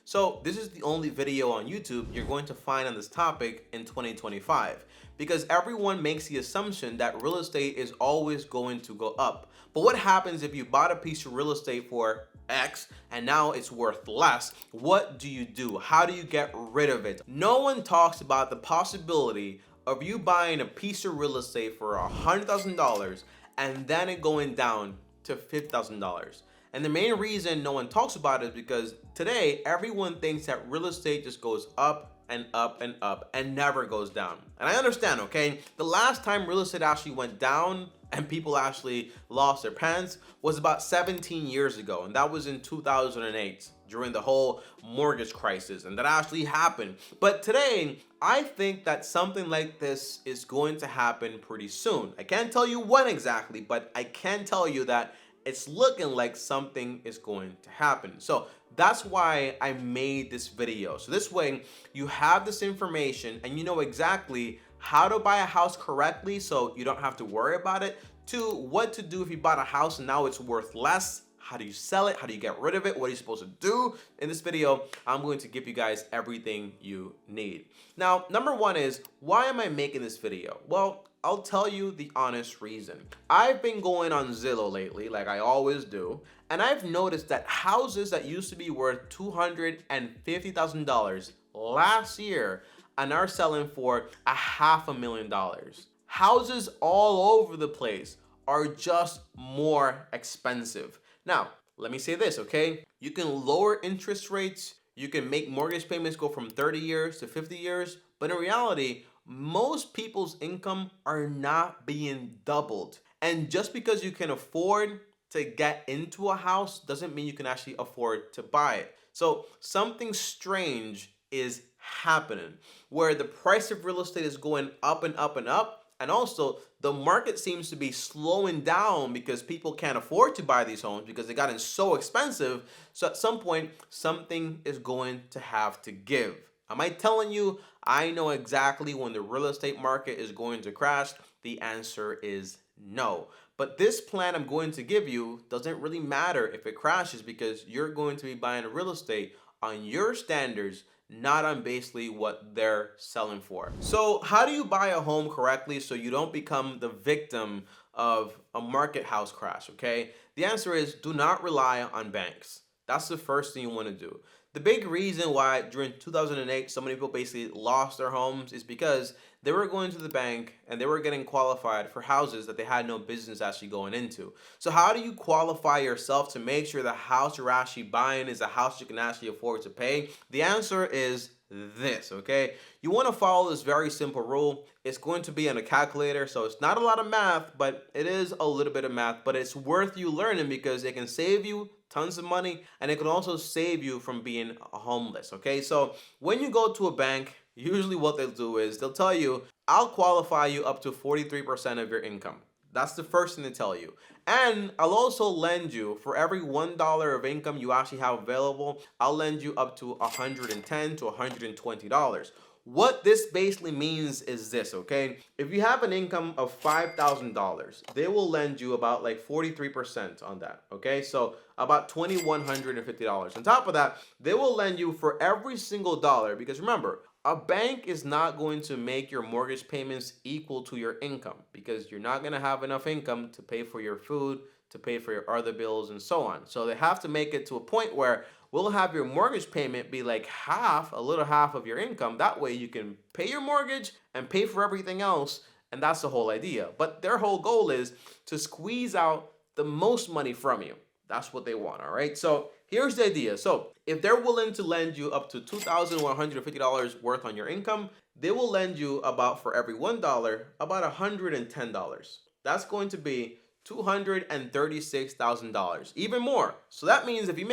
So this is the only video on YouTube you're going to find on this topic in 2025, because everyone makes the assumption that real estate is always going to go up. But what happens if you bought a piece of real estate for X and now it's worth less? What do you do? How do you get rid of it? No one talks about the possibility of you buying a piece of real estate for $100,000 and then it going down to $50,000. And the main reason no one talks about it is because today everyone thinks that real estate just goes up and up and up and never goes down. And I understand, okay? The last time real estate actually went down and people actually lost their pants was about 17 years ago, and that was in 2008 during the whole mortgage crisis, and that actually happened. But today, I think that something like this is going to happen pretty soon. I can't tell you when exactly, but I can tell you that it's looking like something is going to happen. So that's why I made this video. So this way you have this information and you know exactly how to buy a house correctly so you don't have to worry about it, to what to do if you bought a house and now it's worth less. How do you sell it? How do you get rid of it? What are you supposed to do? In this video, I'm going to give you guys everything you need. Now, number one is, why am I making this video? Well, I'll tell you the honest reason. I've been going on Zillow lately, like I always do, and I've noticed that houses that used to be worth $250,000 last year and are selling for $500,000. Houses all over the place are just more expensive. Now, let me say this, okay? You can lower interest rates, you can make mortgage payments go from 30 years to 50 years, but in reality, most people's income are not being doubled. And just because you can afford to get into a house doesn't mean you can actually afford to buy it. So something strange is happening where the price of real estate is going up and up and up. And also the market seems to be slowing down because people can't afford to buy these homes because they gotten so expensive. So at some point, something is going to have to give. Am I telling you I know exactly when the real estate market is going to crash? The answer is no. But this plan I'm going to give you doesn't really matter if it crashes, because you're going to be buying real estate on your standards, not on basically what they're selling for. So how do you buy a home correctly so you don't become the victim of a market house crash, okay? The answer is, do not rely on banks. That's the first thing you want to do. The big reason why during 2008 so many people basically lost their homes is because they were going to the bank and they were getting qualified for houses that they had no business actually going into. So how do you qualify yourself to make sure the house you're actually buying is a house you can actually afford to pay? The answer is this, okay? You want to follow this very simple rule. It's going to be on a calculator, so it's not a lot of math, but it is a little bit of math, but it's worth you learning because it can save you tons of money and it can also save you from being homeless, okay? So when you go to a bank, usually what they'll do is they'll tell you, I'll qualify you up to 43% of your income. That's the first thing they tell you. And I'll also lend you, for every $1 of income you actually have available, I'll lend you up to $110 to $120. What this basically means is this, okay? If you have an income of $5,000, they will lend you about like 43% on that, okay? So about $2,150. On top of that, they will lend you for every single dollar, because remember, a bank is not going to make your mortgage payments equal to your income, because you're not going to have enough income to pay for your food, to pay for your other bills, and so on. So they have to make it to a point where we'll have your mortgage payment be like half, a little half of your income. That way you can pay your mortgage and pay for everything else. And that's the whole idea. But their whole goal is to squeeze out the most money from you. That's what they want, all right? So here's the idea. So if they're willing to lend you up to $2,150 worth on your income, they will lend you about, for every $1, about $110. That's going to be $236,000, even more. So that means if you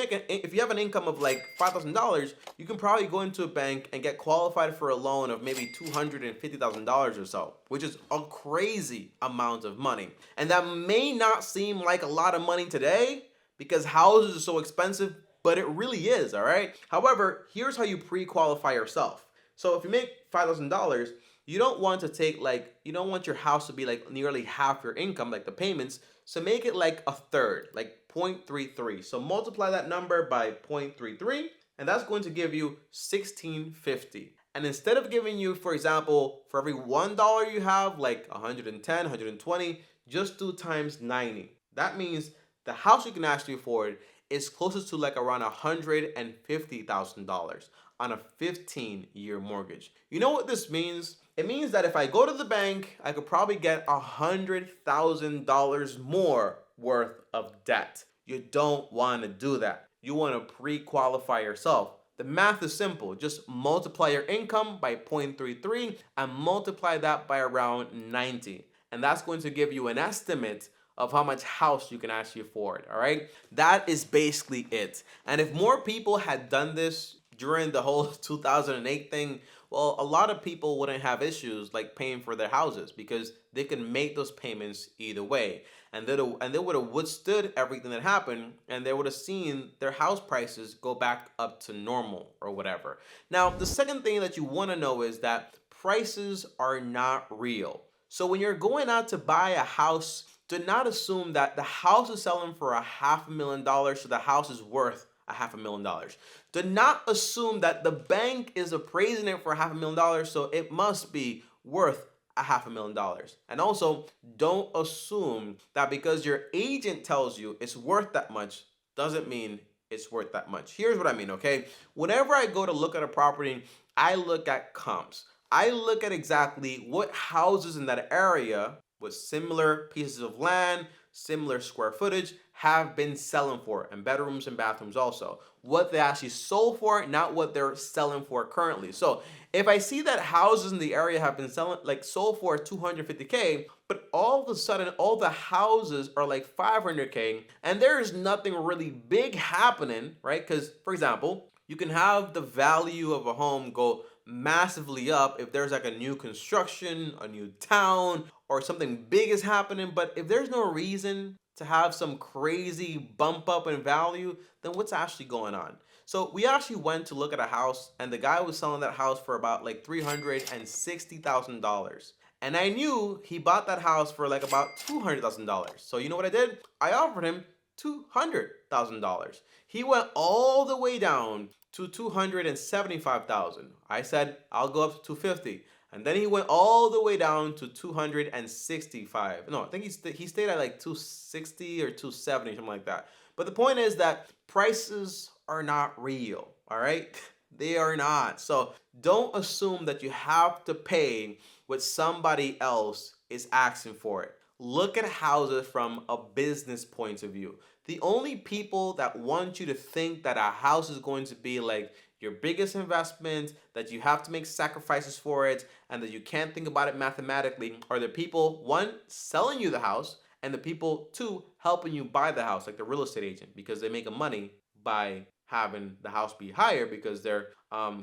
have an income of like $5,000, you can probably go into a bank and get qualified for a loan of maybe $250,000 or so, which is a crazy amount of money. And that may not seem like a lot of money today because houses are so expensive, but it really is, all right? However, here's how you pre-qualify yourself. So if you make $5,000, you don't want to take you don't want your house to be like nearly half your income, like the payments. So make it like a third, like 0.33. So multiply that number by 0.33. and that's going to give you 1650. And instead of giving you, for example, for every $1 you have, like 110, 120, just do times 90. That means the house you can actually afford is closest to like around $150,000 on a 15-year mortgage. You know what this means? It means that if I go to the bank, I could probably get $100,000 more worth of debt. You don't want to do that. You want to pre-qualify yourself. The math is simple. Just multiply your income by 0.33 and multiply that by around 90. And that's going to give you an estimate of how much house you can actually afford. All right. That is basically it. And if more people had done this during the whole 2008 thing, well, a lot of people wouldn't have issues like paying for their houses because they can make those payments either way. And they would have withstood everything that happened, and they would have seen their house prices go back up to normal or whatever. Now, the second thing that you want to know is that prices are not real. So when you're going out to buy a house, do not assume that the house is selling for $500,000, so the house is worth $500,000. Do not assume that the bank is appraising it for $500,000, so it must be worth $500,000. And also, don't assume that because your agent tells you it's worth that much doesn't mean it's worth that much. Here's what I mean, okay? Whenever I go to look at a property, I look at comps. I look at exactly what houses in that area with similar pieces of land, similar square footage have been selling for, and bedrooms and bathrooms also. What they actually sold for, not what they're selling for currently. So if I see that houses in the area have been selling like sold for 250K, but all of a sudden all the houses are like 500K and there is nothing really big happening, right? Because for example, you can have the value of a home go massively up if there's like a new construction, a new town, or something big is happening. But if there's no reason to have some crazy bump up in value, then what's actually going on? So we actually went to look at a house, and the guy was selling that house for about like $360,000. And I knew he bought that house for like about $200,000. So you know what I did? I offered him $200,000. He went all the way down to 275,000. I said, I'll go up to 250. And then he went all the way down to 265. No, I think he stayed at like 260 or 270, something like that. But the point is that prices are not real, all right? They are not. So don't assume that you have to pay what somebody else is asking for it. Look at houses from a business point of view. The only people that want you to think that a house is going to be like your biggest investment, that you have to make sacrifices for it, and that you can't think about it mathematically are the people, one, selling you the house, and the people, two, helping you buy the house, like the real estate agent, because they make a money by having the house be higher because their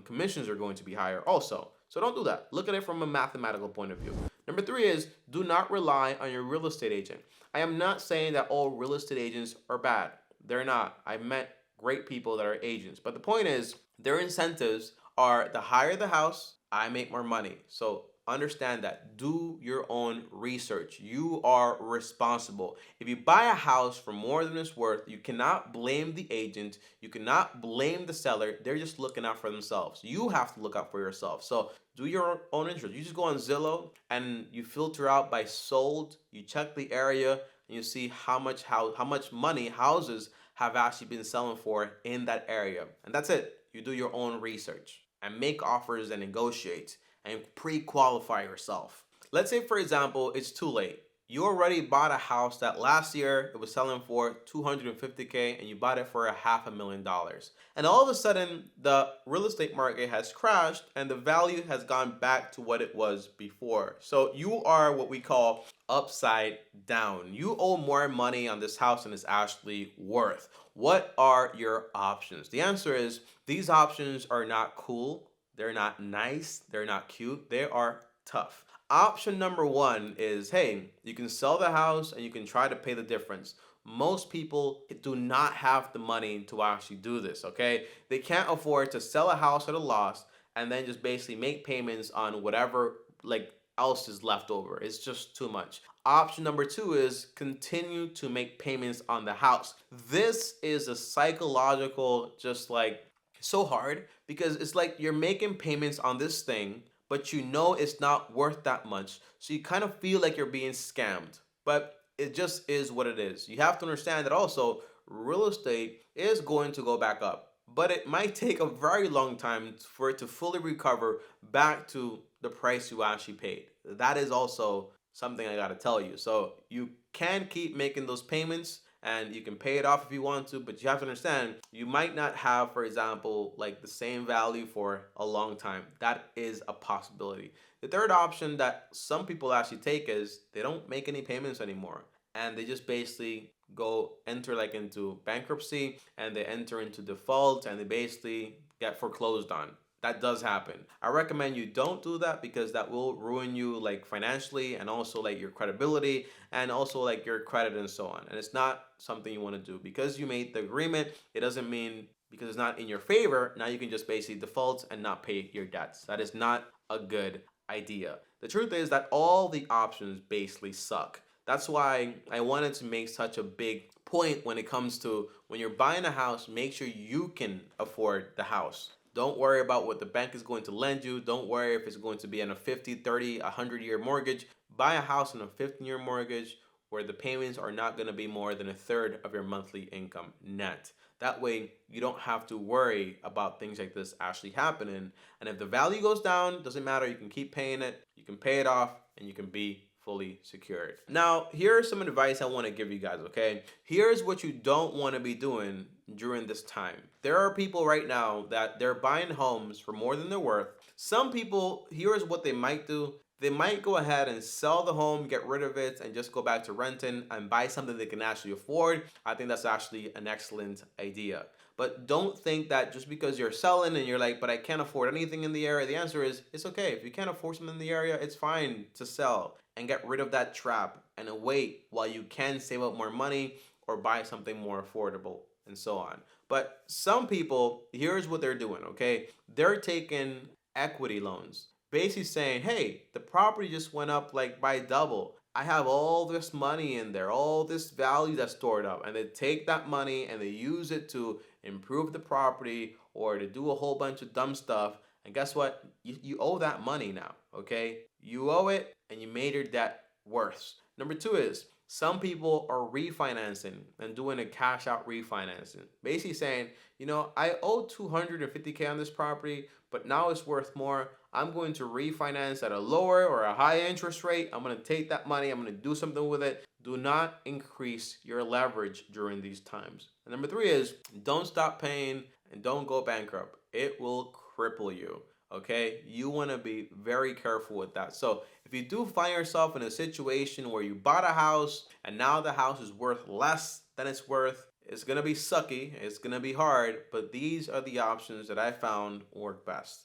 commissions are going to be higher also. So don't do that. Look at it from a mathematical point of view. Number three is do not rely on your real estate agent. I am not saying that all real estate agents are bad. They're not. I've met great people that are agents. But the point is, their incentives are the higher the house, I make more money. So understand that. Do your own research. You are responsible. If you buy a house for more than it's worth, you cannot blame the agent. You cannot blame the seller. They're just looking out for themselves. You have to look out for yourself. So do your own interest. You just go on Zillow and you filter out by sold. You check the area and you see how much money houses have actually been selling for in that area. And that's it. You do your own research and make offers and negotiate and pre-qualify yourself. Let's say, for example, it's too late. You already bought a house that last year it was selling for 250K and you bought it for $500,000. And all of a sudden, the real estate market has crashed and the value has gone back to what it was before. So you are what we call upside down. You owe more money on this house than it's actually worth. What are your options? The answer is these options are not cool. They're not nice. They're not cute. They are tough. Option number one is, hey, you can sell the house and you can try to pay the difference. Most people do not have the money to actually do this, okay? They can't afford to sell a house at a loss and then just basically make payments on whatever like else is left over. It's just too much. Option number two is continue to make payments on the house. This is a psychological, just like so hard because it's like you're making payments on this thing, but you know it's not worth that much. So you kind of feel like you're being scammed. But it just is what it is. You have to understand that also real estate is going to go back up, but it might take a very long time for it to fully recover back to the price you actually paid. That is also something I got to tell you. So you can keep making those payments and you can pay it off if you want to, but you have to understand you might not have, for example, like the same value for a long time. That is a possibility. The third option that some people actually take is they don't make any payments anymore and they just basically go enter like into bankruptcy and they enter into default and they basically get foreclosed on. That does happen. I recommend you don't do that because that will ruin you like financially and also like your credibility and also like your credit and so on. And it's not something you want to do because you made the agreement. It doesn't mean because it's not in your favor, now you can just basically default and not pay your debts. That is not a good idea. The truth is that all the options basically suck. That's why I wanted to make such a big point when it comes to when you're buying a house, make sure you can afford the house. Don't worry about what the bank is going to lend you. Don't worry if it's going to be on a 50, 30, 100-year mortgage. Buy a house on a 15-year mortgage where the payments are not going to be more than a third of your monthly income net. That way, you don't have to worry about things like this actually happening. And if the value goes down, doesn't matter, you can keep paying it, you can pay it off, and you can be fully secured. Now, here's some advice I want to give you guys, okay? Here's what you don't want to be doing during this time. There are people right now that they're buying homes for more than they're worth. Some people, here's what they might do. They might go ahead and sell the home, get rid of it, and just go back to renting and buy something they can actually afford. I think that's actually an excellent idea. But don't think that just because you're selling and you're like, but I can't afford anything in the area, the answer is it's okay. If you can't afford something in the area, it's fine to sell and get rid of that trap and wait while you can save up more money or buy something more affordable and so on. But some people, here's what they're doing, okay? They're taking equity loans, basically saying, hey, the property just went up like by double. I have all this money in there, all this value that's stored up. And they take that money and they use it to improve the property or to do a whole bunch of dumb stuff. And guess what? You owe that money now, okay? You owe it and you made your debt worse. Number two is some people are refinancing and doing a cash out refinancing. Basically saying, I owe 250K on this property, but now it's worth more. I'm going to refinance at a lower or a high interest rate. I'm going to take that money, I'm going to do something with it. Do not increase your leverage during these times. And number three is don't stop paying and don't go bankrupt. It will cripple you. Okay, you want to be very careful with that. So if you do find yourself in a situation where you bought a house and now the house is worth less than it's worth, it's gonna be sucky, it's gonna be hard, but these are the options that I found work best.